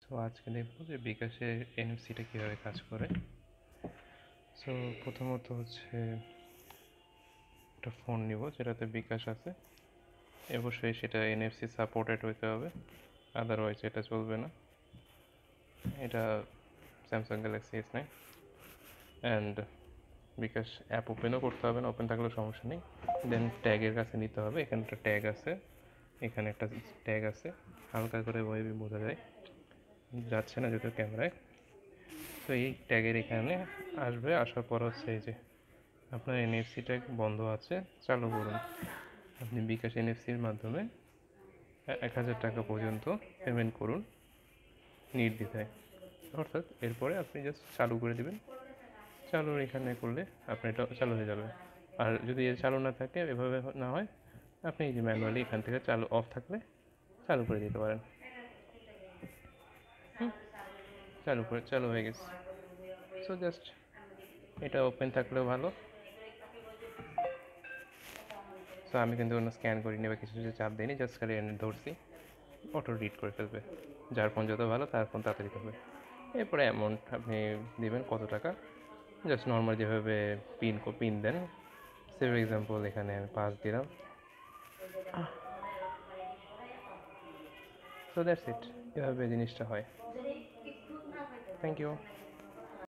So আজকে দেখবো যে বিকাশের এনএফসিটা কীভাবে কাজ করে। সো প্রথমত হচ্ছে একটা ফোন নিব যেটাতে বিকাশ আছে, অবশ্যই সেটা এনএফসি সাপোর্টেড হইতে হবে, আদারওয়াইজ এটা চলবে না। এটা Samsung Galaxy S9 and bKash app ওপেনও করতে হবে না, ওপেন থাকলেও সমস্যা নেই। দেন ট্যাগের কাছে নিতে হবে, এখানে একটা ট্যাগ আছে, এখানে একটা ট্যাগ আছে, হালকা করে ওয়েবে বোঝা যায়, যাচ্ছে না যদিও ক্যামেরায়। তো এই ট্যাগের এখানে আসবে, আসার পর হচ্ছে এই যে আপনার এনএফসি ট্যাগ বন্ধ আছে, চালু করুন। আপনি বিকাশ এনএফসির মাধ্যমে 1000 টাকা পর্যন্ত পেমেন্ট করুন নির্দ্বিধায়। অর্থাৎ এরপরে আপনি জাস্ট চালু করে দেবেন, চালুর এখানে করলে আপনার এটা চালু হয়ে যাবে। আর যদি চালু না থাকে, এভাবে না হয়, আপনি এই যে ম্যানুয়ালি এখান থেকে চালু অফ থাকলে চালু করে দিতে পারেন। চালু হয়ে গেছে। সো জাস্ট এটা ওপেন থাকলেও ভালো। সো আমি কিন্তু কোনো স্ক্যান করিনি বা কিছু চাপ দিইনি, জাস্ট খালি এনে ধরছি, অটো রিড করে ফেলবে। যার ফোন যত ভালো তার ফোন তাড়াতাড়ি করবে। এরপরে অ্যামাউন্ট আপনি দিবেন কত টাকা, জাস্ট নর্মাল যেভাবে পিন দেন। সে ফর এক্সাম্পল এখানে আমি 5 দিলাম। সো দ্যাটস ইট, এভাবে জিনিসটা হয়। Thank you.